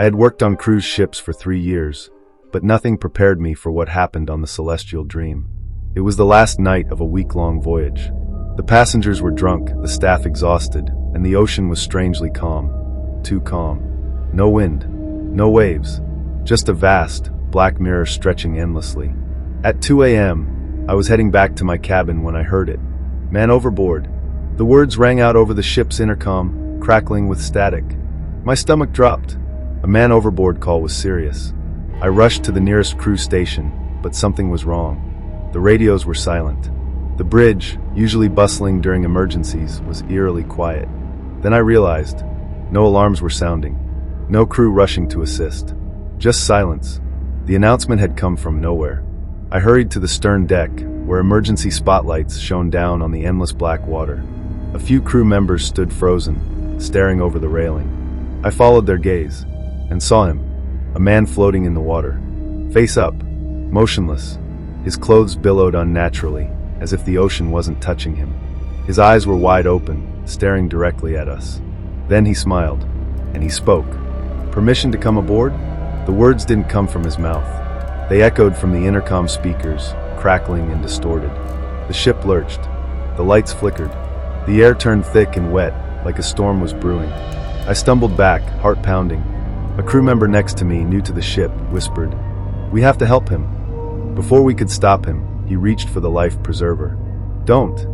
I had worked on cruise ships for 3 years, but nothing prepared me for what happened on the Celestial Dream. It was the last night of a week-long voyage. The passengers were drunk, the staff exhausted, and the ocean was strangely calm. Too calm. No wind. No waves. Just a vast, black mirror stretching endlessly. At 2 a.m., I was heading back to my cabin when I heard it. "Man overboard." The words rang out over the ship's intercom, crackling with static. My stomach dropped. A man overboard call was serious. I rushed to the nearest crew station, but something was wrong. The radios were silent. The bridge, usually bustling during emergencies, was eerily quiet. Then I realized, no alarms were sounding, no crew rushing to assist. Just silence. The announcement had come from nowhere. I hurried to the stern deck, where emergency spotlights shone down on the endless black water. A few crew members stood frozen, staring over the railing. I followed their gaze, and saw him, a man floating in the water, face up, motionless. His clothes billowed unnaturally, as if the ocean wasn't touching him. His eyes were wide open, staring directly at us. Then he smiled, and he spoke. "Permission to come aboard?" The words didn't come from his mouth. They echoed from the intercom speakers, crackling and distorted. The ship lurched. The lights flickered. The air turned thick and wet, like a storm was brewing. I stumbled back, heart pounding. A crew member next to me, new to the ship, whispered, "We have to help him." Before we could stop him, he reached for the life preserver. "Don't!"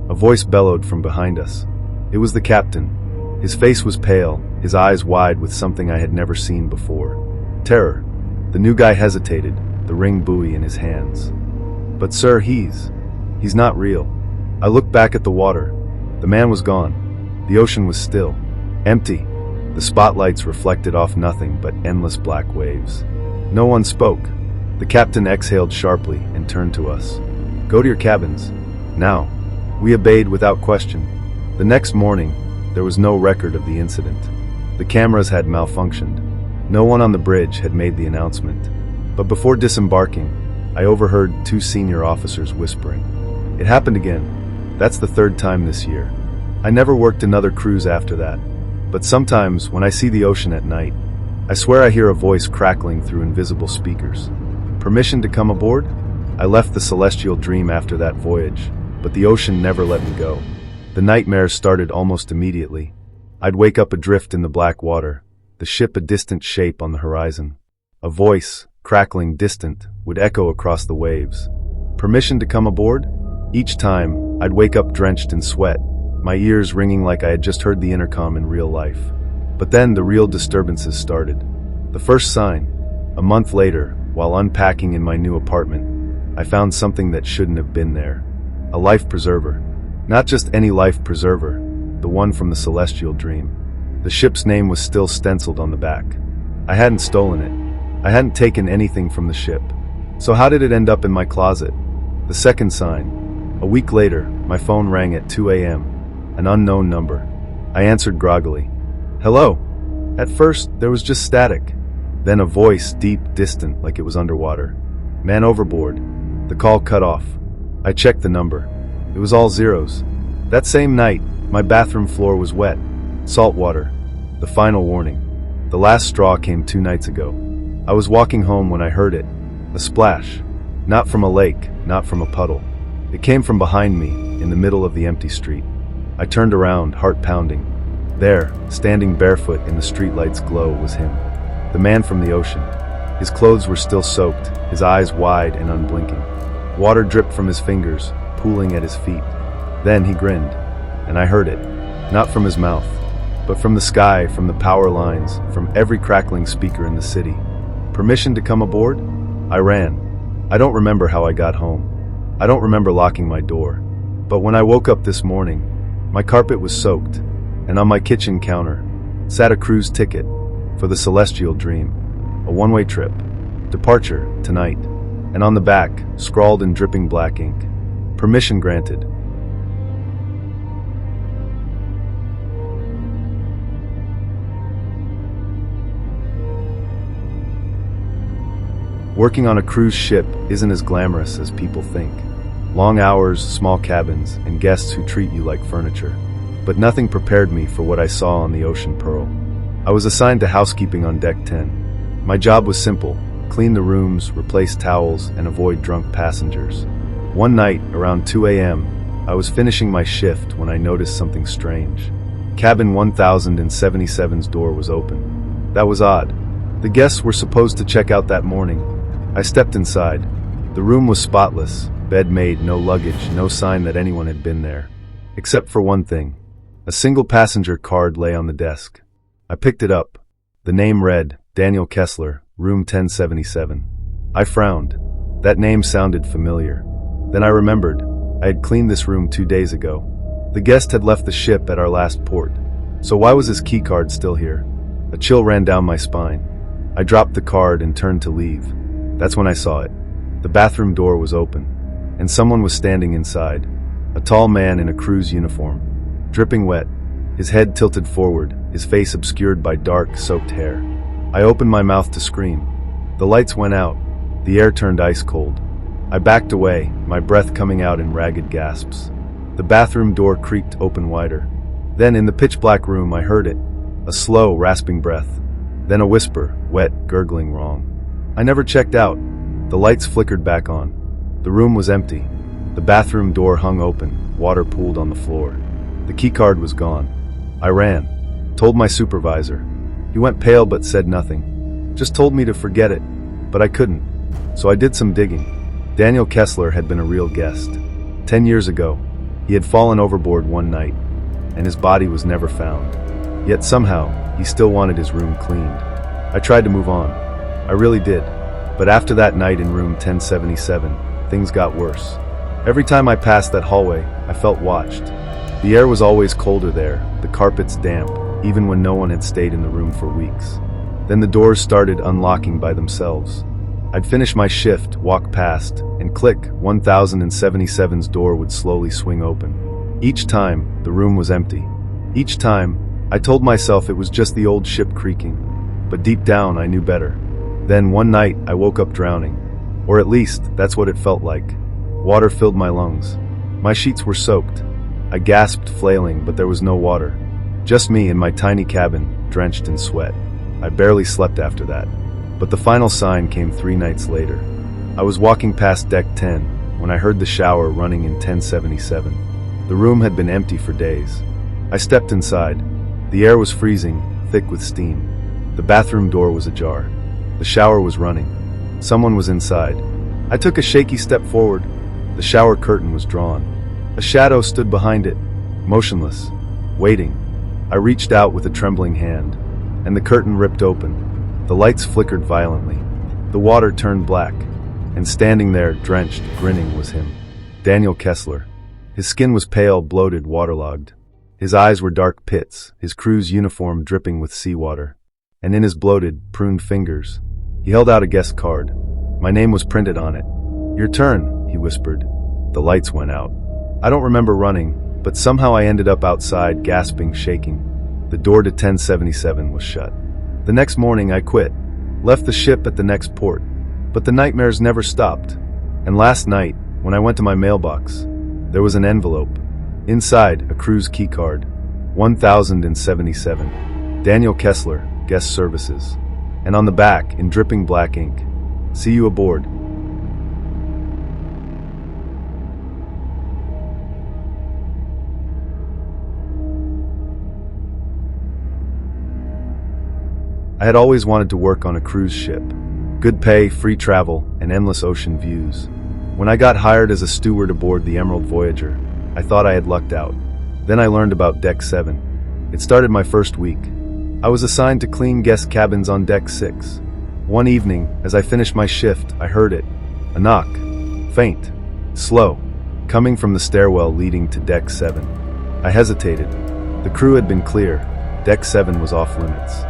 A voice bellowed from behind us. It was the captain. His face was pale, his eyes wide with something I had never seen before. Terror. The new guy hesitated, the ring buoy in his hands. "But sir, he's not real." I looked back at the water. The man was gone. The ocean was still. Empty. The spotlights reflected off nothing but endless black waves. No one spoke. The captain exhaled sharply and turned to us. "Go to your cabins. Now." We obeyed without question. The next morning, there was no record of the incident. The cameras had malfunctioned. No one on the bridge had made the announcement. But before disembarking, I overheard 2 senior officers whispering. "It happened again. That's the 3rd time this year." I never worked another cruise after that. But sometimes, when I see the ocean at night, I swear I hear a voice crackling through invisible speakers. "Permission to come aboard?" I left the Celestial Dream after that voyage, but the ocean never let me go. The nightmares started almost immediately. I'd wake up adrift in the black water, the ship a distant shape on the horizon. A voice, crackling distant, would echo across the waves. "Permission to come aboard?" Each time, I'd wake up drenched in sweat, my ears ringing like I had just heard the intercom in real life. But then the real disturbances started. The first sign. A month later, while unpacking in my new apartment, I found something that shouldn't have been there. A life preserver. Not just any life preserver, the one from the Celestial Dream. The ship's name was still stenciled on the back. I hadn't stolen it. I hadn't taken anything from the ship. So how did it end up in my closet? The second sign. A week later, my phone rang at 2 a.m. An unknown number. I answered groggily. "Hello." At first, there was just static. Then a voice, deep, distant, like it was underwater. "Man overboard." The call cut off. I checked the number. It was all zeros. That same night, my bathroom floor was wet. Salt water. The final warning. The last straw came 2 nights ago. I was walking home when I heard it. A splash. Not from a lake, not from a puddle. It came from behind me, in the middle of the empty street. I turned around, heart pounding. There, standing barefoot in the streetlight's glow, was him. The man from the ocean. His clothes were still soaked, his eyes wide and unblinking. Water dripped from his fingers, pooling at his feet. Then he grinned, and I heard it. Not from his mouth, but from the sky, from the power lines, from every crackling speaker in the city. "Permission to come aboard?" I ran. I don't remember how I got home. I don't remember locking my door. But when I woke up this morning, my carpet was soaked, and on my kitchen counter sat a cruise ticket for the Celestial Dream, a one-way trip, departure tonight, and on the back, scrawled in dripping black ink, "Permission granted." Working on a cruise ship isn't as glamorous as people think. Long hours, small cabins, and guests who treat you like furniture. But nothing prepared me for what I saw on the Ocean Pearl. I was assigned to housekeeping on deck 10. My job was simple: clean the rooms, replace towels, and avoid drunk passengers. One night, around 2 a.m., I was finishing my shift when I noticed something strange. Cabin 1077's door was open. That was odd. The guests were supposed to check out that morning. I stepped inside. The room was spotless, bed made, no luggage, no sign that anyone had been there. Except for one thing. A single passenger card lay on the desk. I picked it up. The name read, Daniel Kessler, room 1077. I frowned. That name sounded familiar. Then I remembered. I had cleaned this room 2 days ago. The guest had left the ship at our last port. So why was his keycard still here? A chill ran down my spine. I dropped the card and turned to leave. That's when I saw it. The bathroom door was open, and someone was standing inside. A tall man in a crew's uniform, dripping wet, his head tilted forward, his face obscured by dark, soaked hair. I opened my mouth to scream. The lights went out. The air turned ice cold. I backed away, my breath coming out in ragged gasps. The bathroom door creaked open wider. Then, in the pitch-black room, I heard it. A slow, rasping breath. Then a whisper, wet, gurgling wrong. I never checked out. The lights flickered back on. The room was empty. The bathroom door hung open, water pooled on the floor. The keycard was gone. I ran. Told my supervisor. He went pale but said nothing. Just told me to forget it. But I couldn't. So I did some digging. Daniel Kessler had been a real guest. 10 years ago, he had fallen overboard one night, and his body was never found. Yet somehow, he still wanted his room cleaned. I tried to move on. I really did. But after that night in room 1077, things got worse. Every time I passed that hallway, I felt watched. The air was always colder there, the carpets damp, even when no one had stayed in the room for weeks. Then the doors started unlocking by themselves. I'd finish my shift, walk past, and click, 1077's door would slowly swing open. Each time, the room was empty. Each time, I told myself it was just the old ship creaking. But deep down, I knew better. Then one night, I woke up drowning. Or at least, that's what it felt like. Water filled my lungs. My sheets were soaked. I gasped, flailing, but there was no water. Just me in my tiny cabin, drenched in sweat. I barely slept after that. But the final sign came 3 nights later. I was walking past deck 10 when I heard the shower running in 1077. The room had been empty for days. I stepped inside. The air was freezing, thick with steam. The bathroom door was ajar. The shower was running. Someone was inside. I took a shaky step forward. The shower curtain was drawn. A shadow stood behind it, motionless, waiting. I reached out with a trembling hand, and the curtain ripped open. The lights flickered violently. The water turned black, and standing there, drenched, grinning, was him. Daniel Kessler. His skin was pale, bloated, waterlogged. His eyes were dark pits, his crew's uniform dripping with seawater. And in his bloated, pruned fingers, he held out a guest card. My name was printed on it. "Your turn," he whispered. The lights went out. I don't remember running, but somehow I ended up outside, gasping, shaking. The door to 1077 was shut. The next morning I quit, left the ship at the next port, but the nightmares never stopped. And last night, when I went to my mailbox, there was an envelope. Inside, a crew's keycard, 1077, Daniel Kessler, Guest Services. And on the back, in dripping black ink, "See you aboard." I had always wanted to work on a cruise ship. Good pay, free travel, and endless ocean views. When I got hired as a steward aboard the Emerald Voyager, I thought I had lucked out. Then I learned about Deck 7. It started my first week. I was assigned to clean guest cabins on Deck 6. One evening, as I finished my shift, I heard it. A knock. Faint. Slow. Coming from the stairwell leading to Deck 7. I hesitated. The crew had been clear. Deck 7 was off limits.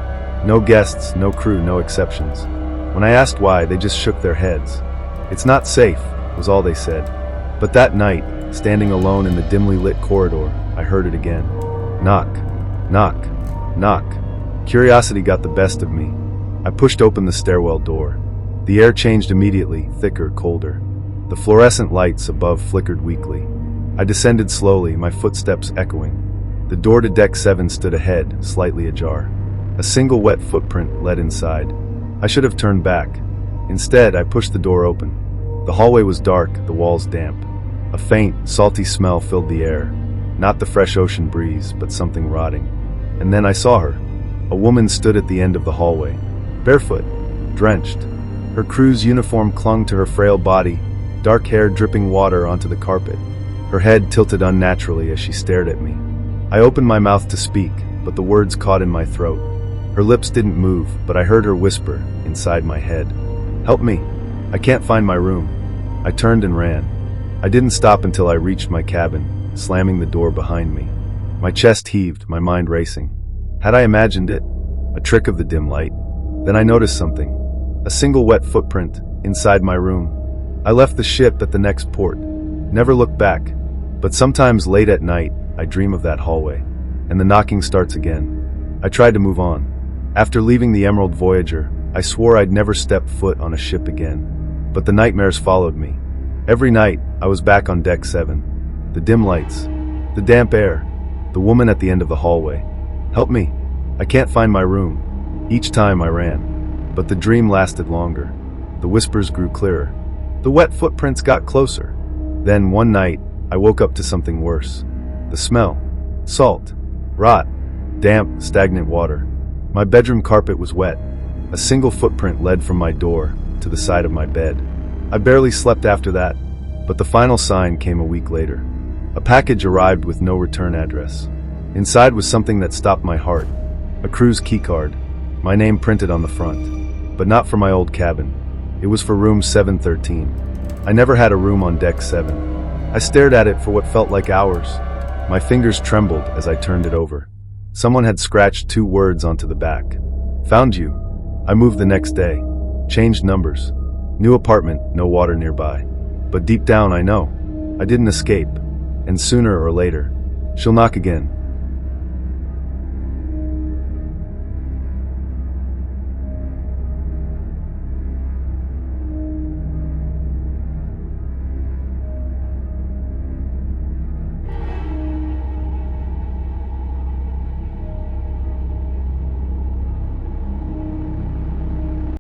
No guests, no crew, no exceptions. When I asked why, they just shook their heads. "It's not safe," was all they said. But that night, standing alone in the dimly lit corridor, I heard it again. Knock. Knock. Knock. Curiosity got the best of me. I pushed open the stairwell door. The air changed immediately, thicker, colder. The fluorescent lights above flickered weakly. I descended slowly, my footsteps echoing. The door to Deck 7 stood ahead, slightly ajar. A single wet footprint led inside. I should have turned back. Instead, I pushed the door open. The hallway was dark, the walls damp. A faint, salty smell filled the air. Not the fresh ocean breeze, but something rotting. And then I saw her. A woman stood at the end of the hallway, barefoot, drenched. Her crew's uniform clung to her frail body, dark hair dripping water onto the carpet. Her head tilted unnaturally as she stared at me. I opened my mouth to speak, but the words caught in my throat. Her lips didn't move, but I heard her whisper inside my head. "Help me. I can't find my room." I turned and ran. I didn't stop until I reached my cabin, slamming the door behind me. My chest heaved, my mind racing. Had I imagined it? A trick of the dim light? Then I noticed something. A single wet footprint inside my room. I left the ship at the next port. Never looked back. But sometimes late at night, I dream of that hallway. And the knocking starts again. I tried to move on. After leaving the Emerald Voyager, I swore I'd never step foot on a ship again. But the nightmares followed me. Every night, I was back on Deck 7. The dim lights. The damp air. The woman at the end of the hallway. "Help me. I can't find my room." Each time I ran. But the dream lasted longer. The whispers grew clearer. The wet footprints got closer. Then, one night, I woke up to something worse. The smell. Salt. Rot. Damp, stagnant water. My bedroom carpet was wet. A single footprint led from my door to the side of my bed. I barely slept after that, but the final sign came a week later. A package arrived with no return address. Inside was something that stopped my heart. A crew's keycard. My name printed on the front. But not for my old cabin. It was for room 713. I never had a room on Deck 7. I stared at it for what felt like hours. My fingers trembled as I turned it over. Someone had scratched 2 words onto the back. "Found you." I moved the next day. Changed numbers. New apartment, no water nearby. But deep down I know. I didn't escape. And sooner or later, she'll knock again.